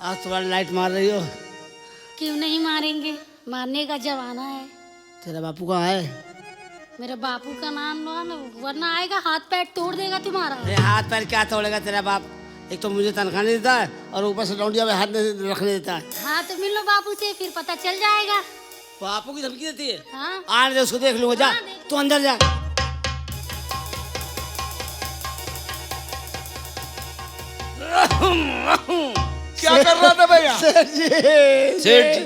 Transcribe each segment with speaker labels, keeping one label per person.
Speaker 1: आज तुम्हारी लाइट मार रही हो।
Speaker 2: क्यों नहीं मारेंगे, मारने का जमाना है।
Speaker 1: तेरा बापू कहाँ है?
Speaker 2: मेरे बापू का नाम लो ना, वरना आएगा हाथ पैर तोड़ देगा तुम्हारा।
Speaker 1: अरे हाथ पैर क्या तोड़ेगा तेरा बाप? एक तो मुझे तनख्वाह नहीं देता है और ऊपर से लौंडिया में हाथ नहीं रखने देता है।
Speaker 2: हाँ तो मिल लो बापू से, फिर पता चल जाएगा।
Speaker 1: बापू की धमकी देती है?
Speaker 2: हाँ
Speaker 1: आने दे उसको, देख लूंगा। जा
Speaker 2: हाँ,
Speaker 1: तू अंदर जा।
Speaker 3: क्या कर रहा था भैया?
Speaker 1: सेठ जी,
Speaker 3: सेठ जी।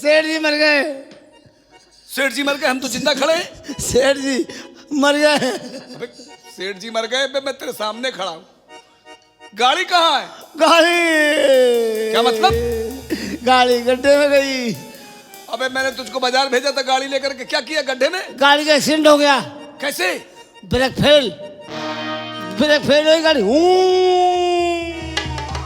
Speaker 1: सेठ जी मर गए।
Speaker 3: सेठ जी मर गए, हम तो जिंदा खड़े हैं।
Speaker 1: सेठ जी मर गए।
Speaker 3: अबे सेठ जी मर गए, मैं तेरे सामने खड़ा हूँ। गाड़ी कहाँ है?
Speaker 1: गाड़ी
Speaker 3: क्या मतलब?
Speaker 1: गाड़ी गड्ढे में गई।
Speaker 3: अबे मैंने तुझको बाजार भेजा था गाड़ी लेकर के, क्या किया गड्ढे में?
Speaker 1: गाड़ी का एक्सीडेंट हो गया।
Speaker 3: कैसे?
Speaker 1: ब्रेक फेल हुई गाड़ी।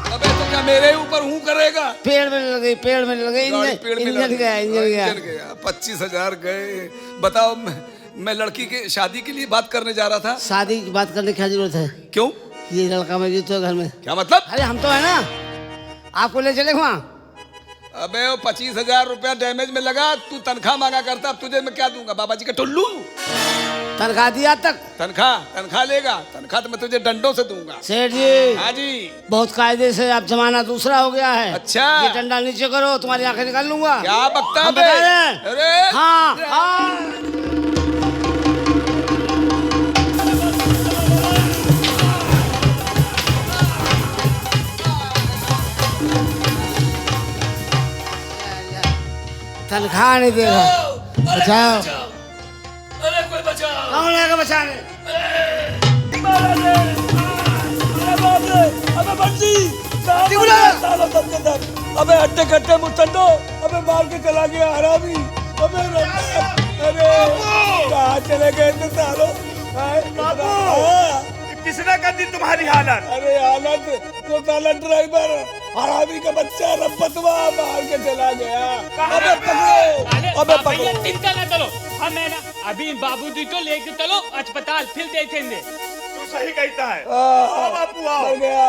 Speaker 3: अबे तो क्या मेरे ऊपर हूँ करेगा?
Speaker 1: पेड़ में लग गई, पेड़ में लग गई।
Speaker 3: गाड़ी पेड़ में
Speaker 1: इंजन
Speaker 3: लग
Speaker 1: गया, इंजन गया।
Speaker 3: 25,000 गए। बताओ, मैं लड़की के शादी के लिए बात करने जा रहा था।
Speaker 1: शादी की बात करने की क्या जरूरत है?
Speaker 3: क्यों?
Speaker 1: ये लड़का मैं तो घर में।
Speaker 3: क्या मतलब?
Speaker 1: अरे हम तो है ना, आपको ले चले वहाँ।
Speaker 3: अबे वो 25,000 रुपया डैमेज में लगा, तू तनख्वाह मांगा करता, अब तुझे मैं क्या दूंगा? बाबा जी का टुल्लू।
Speaker 1: तनख्वाह दिया तक?
Speaker 3: तनख्वाह लेगा? तनख्वाह तो मैं तुझे डंडों से दूंगा।
Speaker 1: सेठ जी,
Speaker 3: हाँ जी।
Speaker 1: बहुत कायदे से अब जमाना दूसरा हो गया है।
Speaker 3: अच्छा।
Speaker 1: ये डंडा नीचे करो, तुम्हारी आंखें निकाल लूंगा।
Speaker 3: क्या बकता है
Speaker 1: हम
Speaker 3: बे?
Speaker 1: बता रहे हैं।
Speaker 3: अरे
Speaker 1: हाँ हाँ। तनख्वाह नहीं देगा। बचाओ।
Speaker 3: अरे कोई बचाओ।
Speaker 1: कौन आएगा बचाने?
Speaker 3: अबे बंसी, अबे हट्टे कट्टे मुचंडो, अबे मार के चला गया हरामी। अबे अरे कहाँ चले गए थे सालो?
Speaker 4: किसने कर दी तुम्हारी हालत?
Speaker 3: अरे हालत वो साला ड्राइवर हरामी का बच्चा रपतवा मार के चला गया। अबे पकड़ो, अबे
Speaker 4: भैया
Speaker 3: पकड़ो।
Speaker 4: चिंता ना करो, हम है ना, अभी बाबूजी को लेके चलो अस्पताल, फिर देखेंगे। तू सही कहता है। आओ बापू आओ।
Speaker 3: मर गया।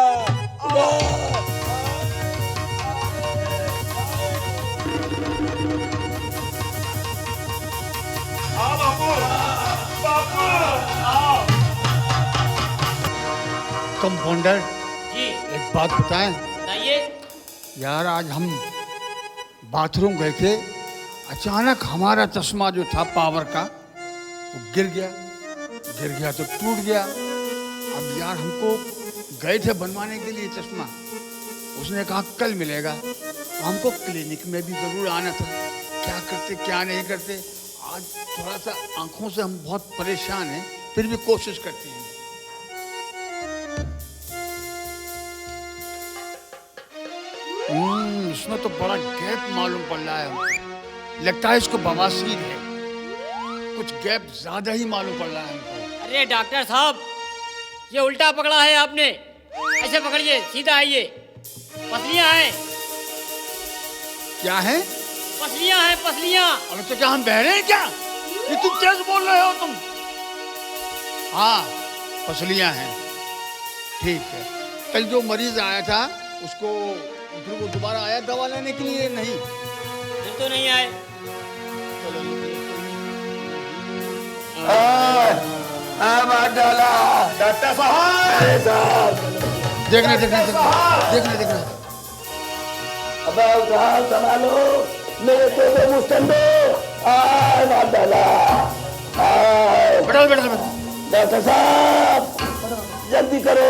Speaker 4: आओ बापू, बापू आओ।
Speaker 5: कंपाउंडर,
Speaker 4: जी
Speaker 5: एक बात बताएं
Speaker 4: बताइए।
Speaker 5: यार, आज हम बाथरूम गए थे, अचानक हमारा चश्मा जो था पावर का वो गिर गया तो टूट गया। अब यार हमको गए थे बनवाने के लिए चश्मा, उसने कहा कल मिलेगा। हमको क्लिनिक में भी जरूर आना था, क्या करते क्या नहीं करते। आज थोड़ा सा आंखों से हम बहुत परेशान हैं, फिर भी कोशिश करते हैं। इसमें तो बड़ा गैप मालूम पड़ रहा है हमको। लगता है इसको बवासीर है, कुछ गैप ज्यादा ही मालूम पड़ रहा है हमको।
Speaker 6: अरे डॉक्टर साहब, ये उल्टा पकड़ा है आपने, ऐसे पकड़िए, सीधा आइए। पसलियां हैं।
Speaker 5: क्या है?
Speaker 6: पसलियां हैं, पसलियां।
Speaker 5: अरे तो क्या हम बहरे हैं क्या? ये तुम तेज बोल रहे हो तुम? हाँ, पसलियां हैं, ठीक है। कल जो मरीज आया था उसको फिर वो दोबारा आया दवा लेने के लिए? नहीं,
Speaker 6: फिर तो नहीं आए।
Speaker 4: डॉक्टर साहब,
Speaker 5: देखना।
Speaker 3: अबे उठा, संभालो मेरे दो मुस्टंडो।
Speaker 5: बैठो।
Speaker 3: डॉक्टर साहब जल्दी करो।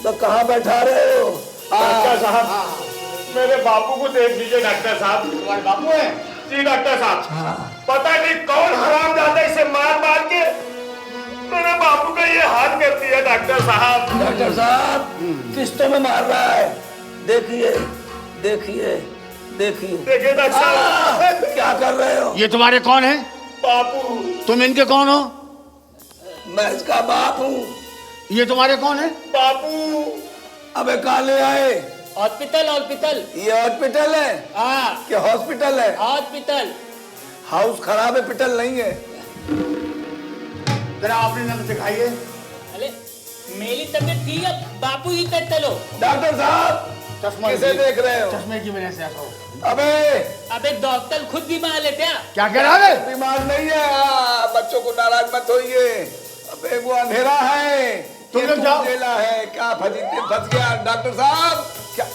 Speaker 3: तो कहाँ बैठा रहे हो?
Speaker 4: डॉक्टर साहब, मेरे बापू को देख लीजिए। डॉक्टर साहब,
Speaker 5: तुम्हारे बापू है?
Speaker 4: जी डॉक्टर साहब, पता नहीं कौन हरामजादा इसे मार के मेरे बापू का ये हाथ कर दिया। डॉक्टर साहब,
Speaker 3: डॉक्टर साहब किस्तों में मार रहा है। देखिए
Speaker 4: देखिए डॉक्टर साहब,
Speaker 3: क्या कर रहे हो?
Speaker 5: ये तुम्हारे कौन है?
Speaker 4: बापू।
Speaker 5: तुम इनके कौन हो?
Speaker 3: मैं इसका बाप हूँ।
Speaker 5: ये तुम्हारे कौन है?
Speaker 4: बापू।
Speaker 3: अबे कहाँ ले आए?
Speaker 6: हॉस्पिटल।
Speaker 3: ये हॉस्पिटल है?
Speaker 6: हाँ,
Speaker 3: क्या हॉस्पिटल है?
Speaker 6: हॉस्पिटल।
Speaker 3: हाउस खराब है, पिटल नहीं है।
Speaker 5: जरा आपने नंबर दिखाइए।
Speaker 6: अरे मेरी तबीयत ठीक है, बापू जी तक चलो।
Speaker 4: डॉक्टर साहब
Speaker 5: चश्मा
Speaker 4: किसे देख रहे हो?
Speaker 5: चश्मे की वजह से ऐसा हो।
Speaker 4: अबे
Speaker 6: अबे डॉक्टर खुद बीमार है क्या?
Speaker 5: क्या कह रहा है?
Speaker 4: बीमार नहीं है। बच्चों को नाराज मत होइए। अबे वो अंधेरा है,
Speaker 5: तुम
Speaker 4: ये
Speaker 5: लोग जाओ।
Speaker 4: जेला है। क्या फंस गया डॉक्टर साहब? क्या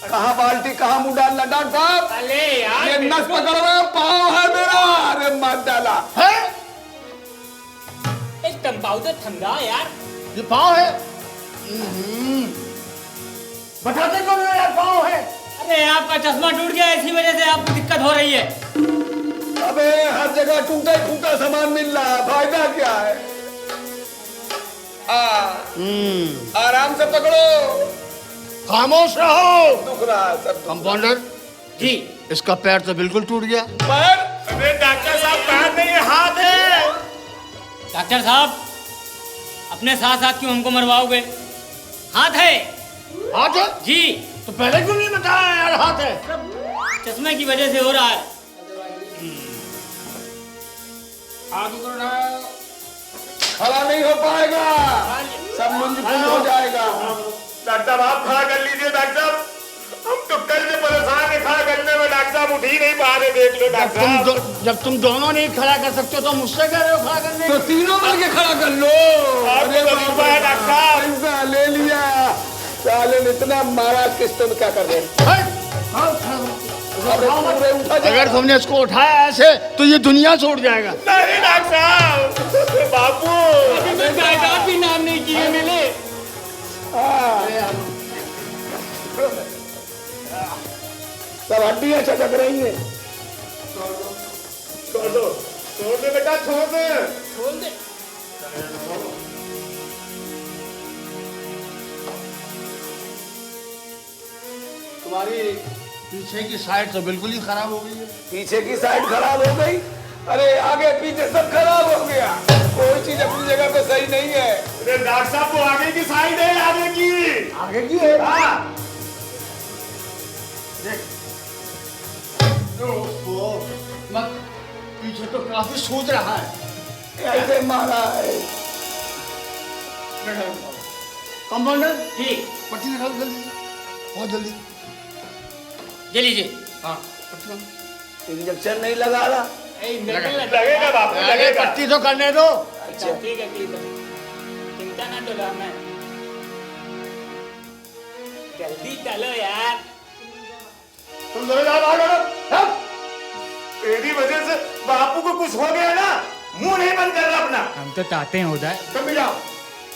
Speaker 4: कहाँ बाल्टी कहाँ मुंह डालना डॉक्टर साहब?
Speaker 6: अरे यार
Speaker 4: ये नस पकड़ रहे हो, पाँव है मेरा। अरे मार डाला
Speaker 5: है?
Speaker 6: एक कंपाउंडर थमगा यार।
Speaker 5: ये पाँव है? बताते क्यों नहीं यार पाँव है?
Speaker 6: अरे आपका चश्मा टूट गया, इसी वजह से आपको दिक्कत हो रही है।
Speaker 4: अबे हर जगह टूटा फूटा सामान मिल रहा है, फायदा क्या है? आराम से पकड़ो।
Speaker 5: खामोश रहो।
Speaker 4: दुख रहा है सब।
Speaker 5: कंपाउंडर
Speaker 6: जी
Speaker 5: इसका पैर तो बिल्कुल टूट गया।
Speaker 4: पैर? अरे डॉक्टर साहब पैर नहीं है, हाथ है।
Speaker 6: डॉक्टर साहब अपने साथ साथ क्यों हमको मरवाओगे? हाथ है
Speaker 5: हाथ है?
Speaker 6: जी।
Speaker 5: तो पहले क्यों नहीं बताया यार हाथ है?
Speaker 6: चश्मे की वजह से हो रहा है।
Speaker 5: हाथ उधर
Speaker 4: खड़ा नहीं हो पाएगा, सब मुंजपुंज हो जाएगा। डॉक्टर आप खड़ा कर लीजिए। डॉक्टर साहब हम तो कल से परेशान है खड़ा करने में। डॉक्टर साहब उठ ही नहीं पा रहे, देख लो डॉक्टर साहब।
Speaker 5: जब तुम दोनों नहीं खड़ा कर सकते तो मुझसे कह रहे हो खड़ा करने
Speaker 4: तो तीनों मिलके खड़ा कर लो। आपको वजीफा है डॉक्टर साहब। पैसा ले लिया साले ने, इतना मारा किस्तों में क्या कर रहे हैं? अरे पूरे उठा जा।
Speaker 5: अगर तुमने इसको उठाया ऐसे तो ये दुनिया छोड़ जाएगा।
Speaker 4: नहीं डॉक्टर साहब, बापू
Speaker 6: अभी तो जायदाद भी नाम नहीं किए मिले।
Speaker 4: सब हड्डियां चटक रही हैं। छोड़ दे बेटा, छोड़ दे।
Speaker 6: खोल दे।
Speaker 5: तुम्हारी पीछे की साइड तो बिल्कुल ही खराब हो गई है।
Speaker 4: पीछे की साइड खराब हो गई? अरे आगे पीछे सब खराब हो गया, कोई चीज अपनी जगह पे सही नहीं है। अरे डॉक्टर साहब वो आगे की साइड है, आगे की।
Speaker 5: आगे की है?
Speaker 4: हाँ।
Speaker 5: देख मत, पीछे तो काफी सूज रहा है।
Speaker 4: ऐसे मारा है।
Speaker 5: कंपाउंडर
Speaker 6: ठीक
Speaker 5: पट्टी निकाल जल्दी, बहुत जल्दी।
Speaker 6: ये लीजिए।
Speaker 5: हाँ पट्टी निकाल।
Speaker 4: इंजेक्शन नहीं लगा रहा?
Speaker 6: लगेगा
Speaker 4: बापू,
Speaker 5: अरे
Speaker 4: लगेगा।
Speaker 5: पट्टी तो करने दो।
Speaker 6: अच्छा ठीक है, ठीक है, चिंता ना करो। मैं जल्दी चलो यार।
Speaker 5: तुम दोनों जाओ बाहर।
Speaker 4: तेरी वजह से बापू को कुछ हो गया ना, मुंह नहीं बंद कर रहा अपना।
Speaker 6: हम तो चाहते हैं हो जाए।
Speaker 4: तुम भी जाओ।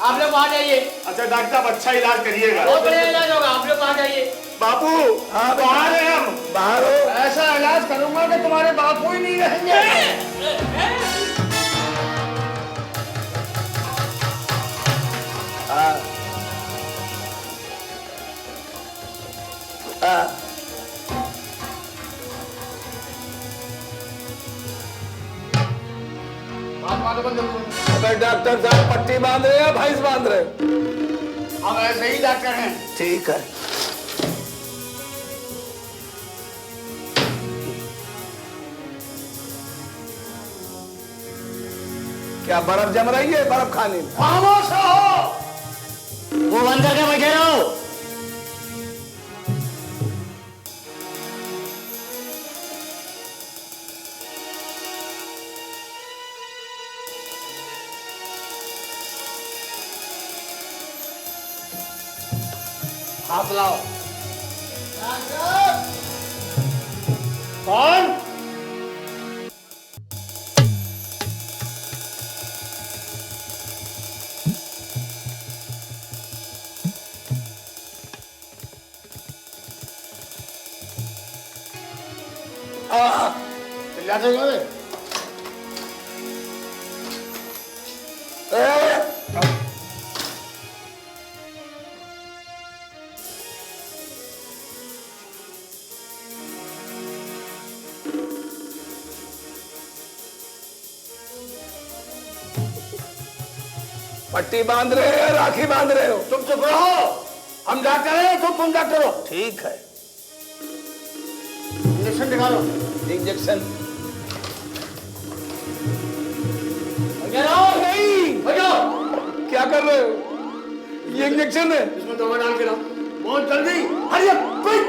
Speaker 6: आप लोग वहाँ जाइए,
Speaker 4: अच्छा डॉक्टर साहब अच्छा इलाज करिएगा।
Speaker 6: बहुत बढ़िया इलाज होगा। आप लोग वहाँ जाइए।
Speaker 4: बापू हाँ बाहर है, हम बाहर हो।
Speaker 5: ऐसा इलाज करूंगा कि तुम्हारे बापू ही नहीं रहेंगे।
Speaker 4: अबे डॉक्टर साहब पट्टी बांध रहे हैं, भैंस बांध रहे हो?
Speaker 5: हम ऐसे ही डॉक्टर हैं।
Speaker 4: ठीक है। क्या बर्फ जम रही है? बर्फ खाने में।
Speaker 5: खामोश रहो।
Speaker 6: वो बंद करके बैठे रहो।
Speaker 5: हाथ लाओ।
Speaker 4: कौन?
Speaker 5: चिल्लाते क्यों रे?
Speaker 4: पट्टी बांध रहे हैं, राखी बांध रहे हो?
Speaker 5: तुम चुप रहो। हम डॉक्टर हैं तो तुम डॉक्टर हो।
Speaker 4: ठीक है।
Speaker 5: इंजेक्शन दिखा लो।
Speaker 4: इंजेक्शन
Speaker 5: नहीं
Speaker 4: क्या कर रहे हो? ये इंजेक्शन है।
Speaker 3: इसमें दवा डाल के लाओ। बहुत जल्दी, हरी अप, क्विक।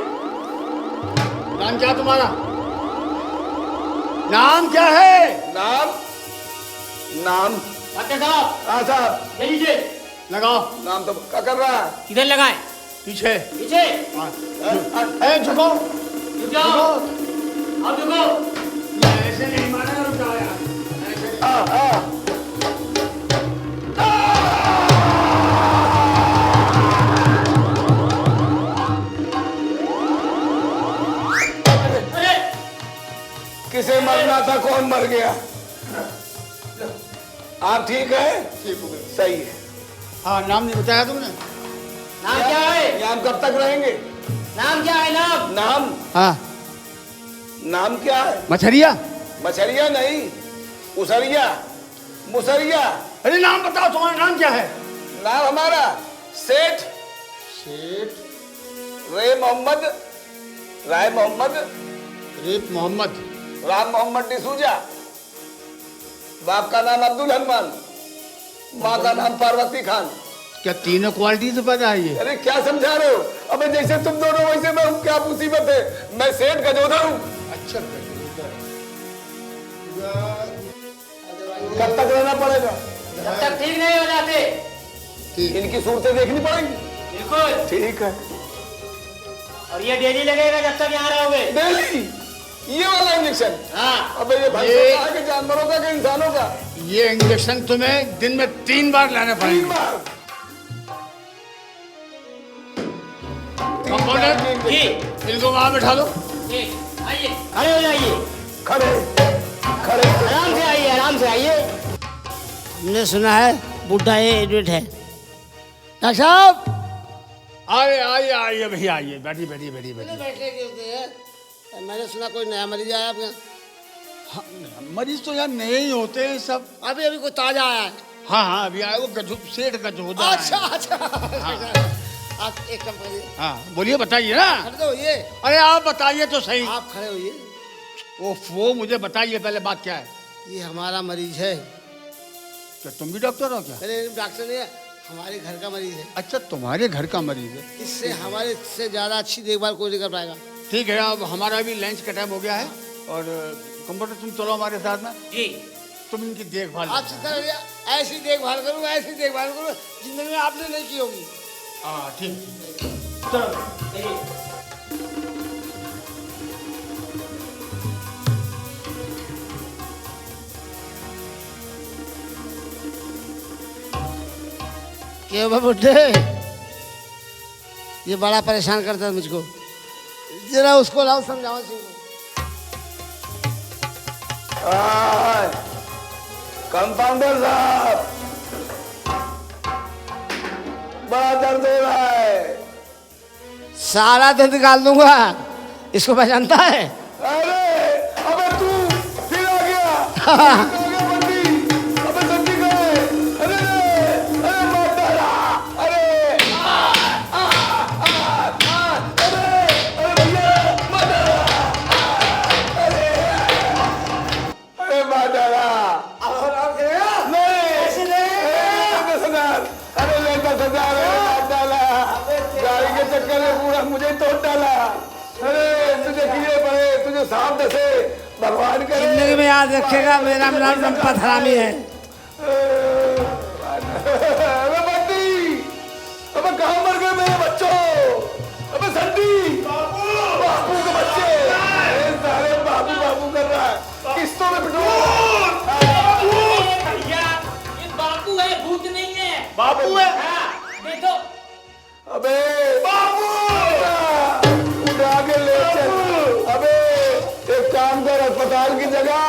Speaker 3: नाम क्या तुम्हारा? नाम क्या है?
Speaker 4: नाम नाम
Speaker 6: डॉक्टर साहब
Speaker 4: हाँ साहब,
Speaker 6: ले लीजिए।
Speaker 3: लगाओ।
Speaker 4: नाम तो क्या कर रहा है?
Speaker 6: किधर लगाए?
Speaker 3: पीछे।
Speaker 6: पीछे।
Speaker 3: ए झुको।
Speaker 6: रुक जाओ, आप रुको।
Speaker 3: ऐसे नहीं मारेगा, रुक जाओ यार।
Speaker 6: अरे
Speaker 4: किसे मरना था, कौन मर गया? आप ठीक है? सही है।
Speaker 5: हाँ, नाम नहीं बताया तुमने?
Speaker 6: नाम क्या है?
Speaker 4: यहाँ हम कब तक रहेंगे?
Speaker 6: नाम क्या है? नाम
Speaker 4: नाम
Speaker 5: हाँ,
Speaker 4: नाम क्या है?
Speaker 5: मछरिया।
Speaker 4: मछरिया नहीं, उसरिया, मुसरिया।
Speaker 3: अरे नाम बताओ, तुम्हारा नाम क्या है?
Speaker 4: नाम हमारा सेठ
Speaker 5: शेख
Speaker 4: रे मोहम्मद, राय मोहम्मद,
Speaker 5: रेप मोहम्मद।
Speaker 4: राम मोहम्मद डिसूजा। बाप का नाम अब्दुल हनुमान, माँ का नाम पार्वती खान।
Speaker 5: क्या तीनों क्वालिटी से पैदा है ये?
Speaker 4: अरे क्या समझा रहे हो? अबे जैसे तुम दोनों वैसे मैं हूँ, क्या मुसीबत है? मैं सेठ गजोदर हूँ।
Speaker 5: अच्छा,
Speaker 4: कब तक रहना पड़ेगा?
Speaker 6: जब तक ठीक नहीं हो जाते।
Speaker 4: इनकी सूरतें देखनी पड़ेंगी।
Speaker 6: बिल्कुल।
Speaker 4: ठीक है।
Speaker 6: और ये डेली लगेगा जब तक यहाँ रहोगे।
Speaker 4: डेली ये वाला इंजेक्शन?
Speaker 6: हाँ।
Speaker 4: अबे ये भैंसों का है कि जानवरों का कि इंसानों का?
Speaker 5: ये इंजेक्शन तुम्हें दिन में 3 बार लेना
Speaker 4: 3
Speaker 5: पड़ेगा।
Speaker 4: बार।
Speaker 5: कंपाउंडर,
Speaker 6: जी
Speaker 5: इनको वहां बैठा दो।
Speaker 6: ठीक, आइए खड़े हो जाइए।
Speaker 4: खड़े खड़े
Speaker 6: आराम से आइए, आराम से आइए।
Speaker 1: हमने सुना है बुढ़ा ये एडमिट है। डॉक्टर साहब
Speaker 5: आइए आइए आइए भैया, आइए, बैठिए बैठिए बैठिए बैठिए।
Speaker 1: बैठने के होते हैं। मैंने सुना कोई नया मरीज आया आपके यहाँ।
Speaker 5: हाँ, मरीज तो यार नए ही होते हैं सब।
Speaker 1: अभी अभी कोई ताजा आया है।
Speaker 5: हाँ हाँ, अभी आए वो सेठ गजोदर।
Speaker 1: अच्छा अच्छा। आप एक काम करिए,
Speaker 5: हाँ, बोलिए, बताइए ना।
Speaker 1: खड़े होइए।
Speaker 5: अरे आप बताइए तो सही।
Speaker 1: आप खड़े होइए।
Speaker 5: वो मुझे बताइए पहले, बात क्या है?
Speaker 1: ये हमारा मरीज है।
Speaker 5: क्या तुम भी डॉक्टर हो क्या?
Speaker 1: अरे डॉक्टर नहीं है, हमारे घर का मरीज है।
Speaker 5: अच्छा, तुम्हारे घर का मरीज है।
Speaker 1: इससे हमारे से ज्यादा अच्छी देखभाल कोई नहीं कर पाएगा।
Speaker 5: ठीक है, अब हमारा भी लंच का टाइम हो गया है और कंप्यूटर तुम चलो हमारे साथ में।
Speaker 6: जी
Speaker 5: तुम इनकी देखभाल
Speaker 1: आप चिंता करिए, ऐसी देखभाल करूँ, ऐसी देखभाल करूँ, जिंदगी में आपने नहीं की होगी।
Speaker 5: हाँ ठीक।
Speaker 1: क्यों बे बुड्ढे, ये बड़ा परेशान करता है मुझको। जरा उसको लाओ, समझाओ सिंह को।
Speaker 4: कंपाउंडर साहब, बड़ा दर्द हो रहा है।
Speaker 1: सारा दिन निकाल दूंगा, इसको पहचानता है?
Speaker 4: अरे अबे तू फिर आ गया। आ गया बंदी। अबे सब्जी गए। अरे अरे मार डाला। अरे अरे भैया मार डाला। अरे मार डाला। नहीं नहीं 10,000। अरे ले 10,000। मार डाला। गाड़ी के चक्कर में पूरा मुझे तोड़ डाला। अरे तुझे कीड़े पड़े, तुझे सांप डसे, भगवान करे।
Speaker 1: जिंदगी में याद रखेगा, मेरा नाम रंपत हरामी है।
Speaker 4: अबे बंदी, अबे कहाँ मर गए मेरे बच्चों? अबे संडी, बापू के बच्चे। अरे सारे बापू बापू कर रहा है। किस्तों में पिटो।
Speaker 6: भैया ये बापू है, भूत नहीं है।
Speaker 4: बापू है?
Speaker 6: हाँ, देखो।
Speaker 4: अबे बाबू, उठा के ले चल। अबे एक काम कर, अस्पताल की जगह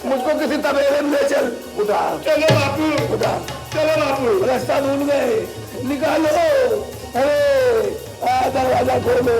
Speaker 4: मुझको किसी तबेले में ले चल। उठा। चलो बापू, उठा। चलो बापू, रास्ता ढूंढ गए, निकालो। अरे दरवाजा खोलो।